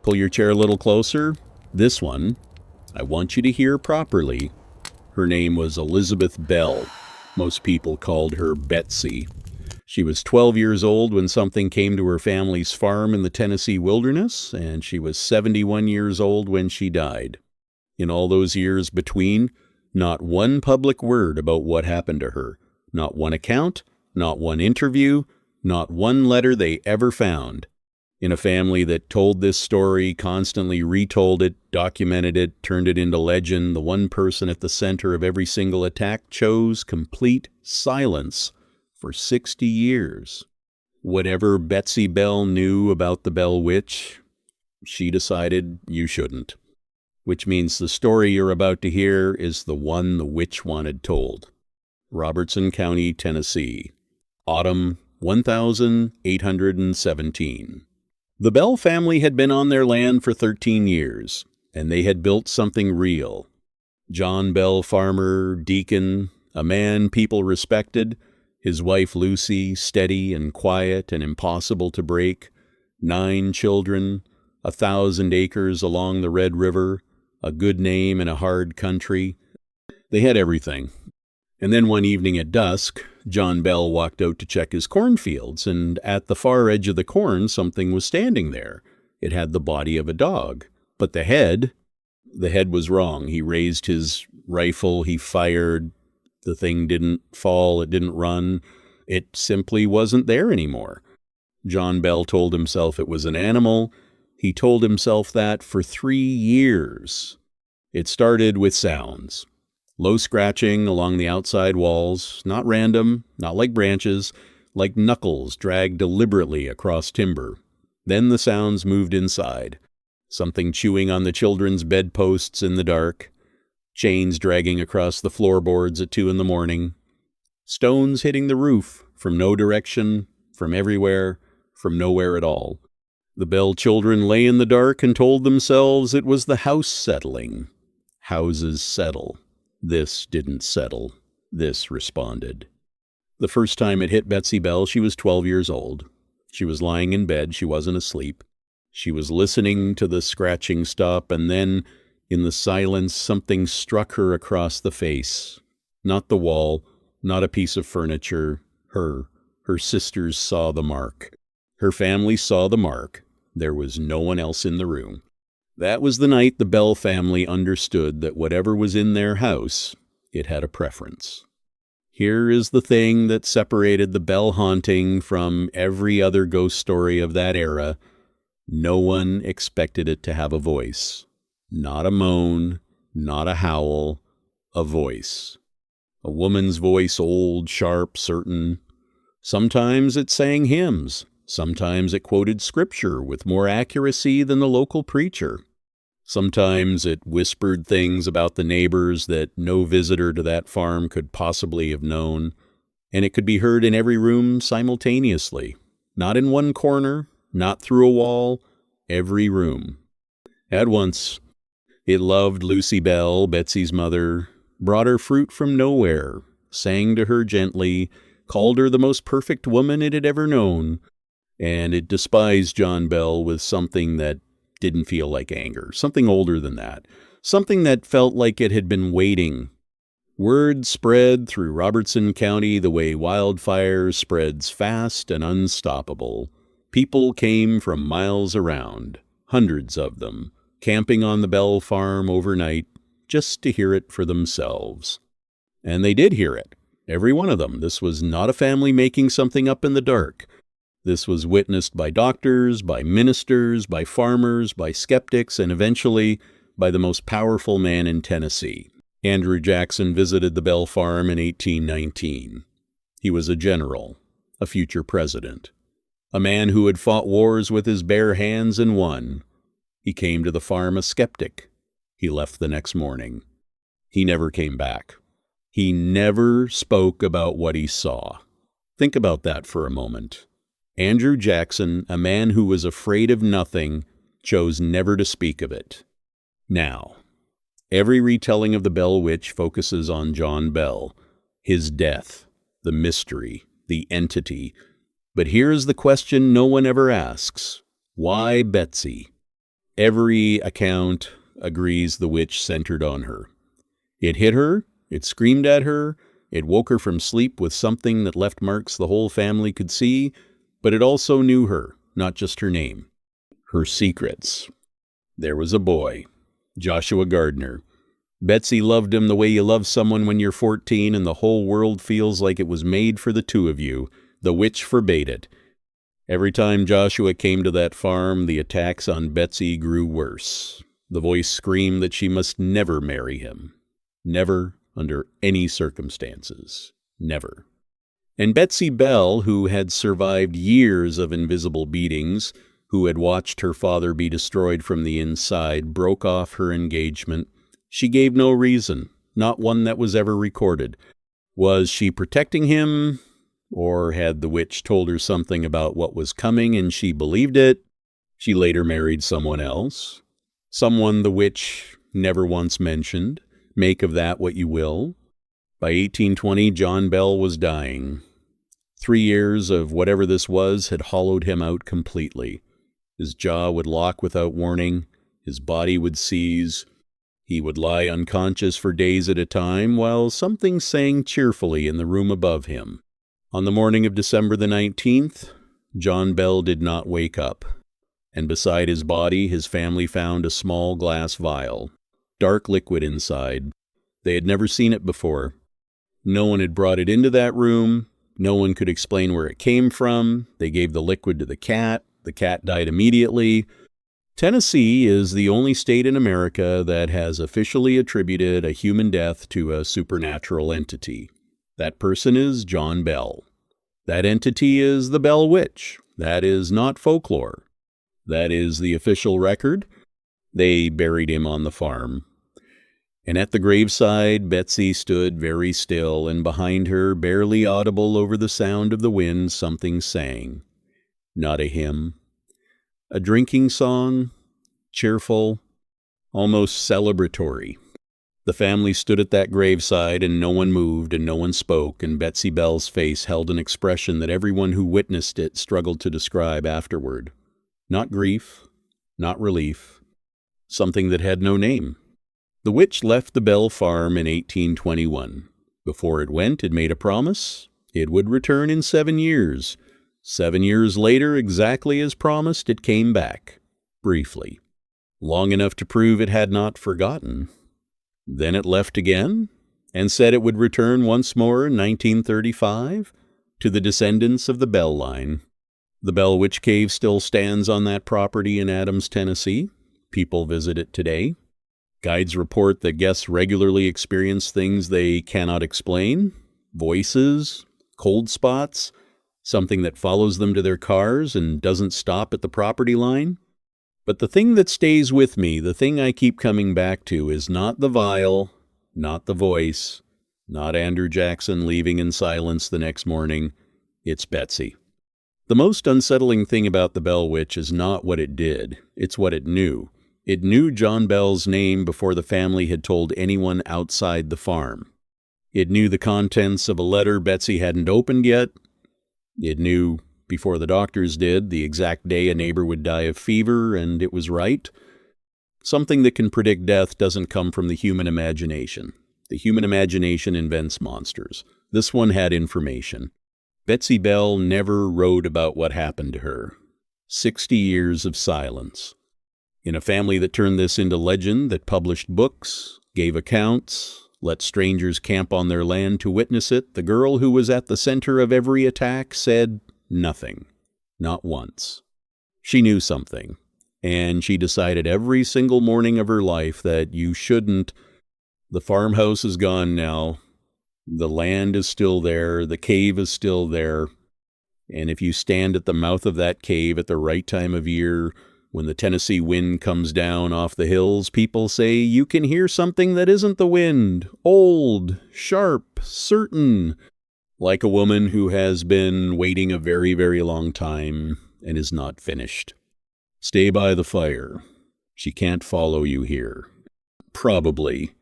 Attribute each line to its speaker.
Speaker 1: Pull your chair a little closer. This one, I want you to hear properly. Her name was Elizabeth Bell. Most people called her Betsy. She was 12 years old when something came to her family's farm in the Tennessee wilderness, and she was 71 years old when she died. In all those years between, not one public word about what happened to her. Not one account, not one interview, not one letter they ever found. In a family that told this story, constantly retold it, documented it, turned it into legend, the one person at the center of every single attack chose complete silence for 60 years. Whatever Betsy Bell knew about the Bell Witch, she decided you shouldn't. Which means the story you're about to hear is the one the witch wanted told. Robertson County, Tennessee. Autumn 1817. The Bell family had been on their land for 13 years, and they had built something real. John Bell, farmer, deacon, a man people respected, his wife Lucy, steady and quiet and impossible to break, 9 children, 1,000 acres along the Red River, a good name in a hard country. They had everything. And then one evening at dusk, John Bell walked out to check his cornfields, and at the far edge of the corn, something was standing there. It had the body of a dog. But the head was wrong. He raised his rifle, he fired. The thing didn't fall, it didn't run. It simply wasn't there anymore. John Bell told himself it was an animal. He told himself that for 3 years. It started with sounds. Low scratching along the outside walls, not random, not like branches, like knuckles dragged deliberately across timber. Then the sounds moved inside. Something chewing on the children's bedposts in the dark. Chains dragging across the floorboards at 2 a.m. Stones hitting the roof from no direction, from everywhere, from nowhere at all. The Bell children lay in the dark and told themselves it was the house settling. Houses settle. This didn't settle. This responded. The first time it hit Betsy Bell, she was 12 years old. She was lying in bed. She wasn't asleep. She was listening to the scratching stop, and then, in the silence, something struck her across the face. Not the wall, not a piece of furniture. Her sisters saw the mark. Her family saw the mark. There was no one else in the room. That was the night the Bell family understood that whatever was in their house, it had a preference. Here is the thing that separated the Bell haunting from every other ghost story of that era. No one expected it to have a voice. Not a moan, not a howl, a voice. A woman's voice, old, sharp, certain. Sometimes it sang hymns. Sometimes it quoted scripture with more accuracy than the local preacher. Sometimes it whispered things about the neighbors that no visitor to that farm could possibly have known, and it could be heard in every room simultaneously. Not in one corner, not through a wall, every room. At once, it loved Lucy Bell, Betsy's mother, brought her fruit from nowhere, sang to her gently, called her the most perfect woman it had ever known, and it despised John Bell with something that didn't feel like anger, something older than that, something that felt like it had been waiting. Word spread through Robertson County the way wildfire spreads fast and unstoppable. People came from miles around, hundreds of them, camping on the Bell farm overnight just to hear it for themselves. And they did hear it, every one of them. This was not a family making something up in the dark. This was witnessed by doctors, by ministers, by farmers, by skeptics, and eventually by the most powerful man in Tennessee. Andrew Jackson visited the Bell farm in 1819. He was a general, a future president, a man who had fought wars with his bare hands and won. He came to the farm a skeptic. He left the next morning. He never came back. He never spoke about what he saw. Think about that for a moment. Andrew Jackson, a man who was afraid of nothing, chose never to speak of it. Now, every retelling of the Bell Witch focuses on John Bell, his death, the mystery, the entity. But here is the question no one ever asks. Why Betsy? Every account agrees the witch centered on her. It hit her, it screamed at her, it woke her from sleep with something that left marks the whole family could see, but it also knew her, not just her name, her secrets. There was a boy, Joshua Gardner. Betsy loved him the way you love someone when you're 14 and the whole world feels like it was made for the two of you. The witch forbade it. Every time Joshua came to that farm, the attacks on Betsy grew worse. The voice screamed that she must never marry him. Never, under any circumstances. Never. And Betsy Bell, who had survived years of invisible beatings, who had watched her father be destroyed from the inside, broke off her engagement. She gave no reason, not one that was ever recorded. Was she protecting him? Or had the witch told her something about what was coming and she believed it? She later married someone else. Someone the witch never once mentioned. Make of that what you will. By 1820, John Bell was dying. 3 years of whatever this was had hollowed him out completely. His jaw would lock without warning. His body would seize. He would lie unconscious for days at a time while something sang cheerfully in the room above him. On the morning of December the 19th, John Bell did not wake up, and beside his body his family found a small glass vial, dark liquid inside. They had never seen it before. No one had brought it into that room. No one could explain where it came from. They gave the liquid to the cat. The cat died immediately. Tennessee is the only state in America that has officially attributed a human death to a supernatural entity. That person is John Bell. That entity is the Bell Witch. That is not folklore. That is the official record. They buried him on the farm. And at the graveside, Betsy stood very still, and behind her, barely audible over the sound of the wind, something sang. Not a hymn. A drinking song, cheerful, almost celebratory. The family stood at that graveside, and no one moved and no one spoke, and Betsy Bell's face held an expression that everyone who witnessed it struggled to describe afterward. Not grief, not relief, something that had no name. The witch left the Bell farm in 1821. Before it went, it made a promise. It would return in 7 years. 7 years later, exactly as promised, it came back. Briefly. Long enough to prove it had not forgotten. Then it left again, and said it would return once more in 1935 to the descendants of the Bell line. The Bell Witch Cave still stands on that property in Adams, Tennessee. People visit it today. Guides report that guests regularly experience things they cannot explain. Voices, cold spots, something that follows them to their cars and doesn't stop at the property line. But the thing that stays with me, the thing I keep coming back to, is not the vial, not the voice, not Andrew Jackson leaving in silence the next morning. It's Betsy. The most unsettling thing about the Bell Witch is not what it did, it's what it knew. It knew John Bell's name before the family had told anyone outside the farm. It knew the contents of a letter Betsy hadn't opened yet. It knew, before the doctors did, the exact day a neighbor would die of fever, and it was right. Something that can predict death doesn't come from the human imagination. The human imagination invents monsters. This one had information. Betsy Bell never wrote about what happened to her. 60 years of silence. In a family that turned this into legend, that published books, gave accounts, let strangers camp on their land to witness it, the girl who was at the center of every attack said nothing. Not once. She knew something, and she decided every single morning of her life that you shouldn't. The farmhouse is gone now. The land is still there. The cave is still there. And if you stand at the mouth of that cave at the right time of year, when the Tennessee wind comes down off the hills, people say you can hear something that isn't the wind. Old, sharp, certain. Like a woman who has been waiting a very, very long time and is not finished. Stay by the fire. She can't follow you here. Probably.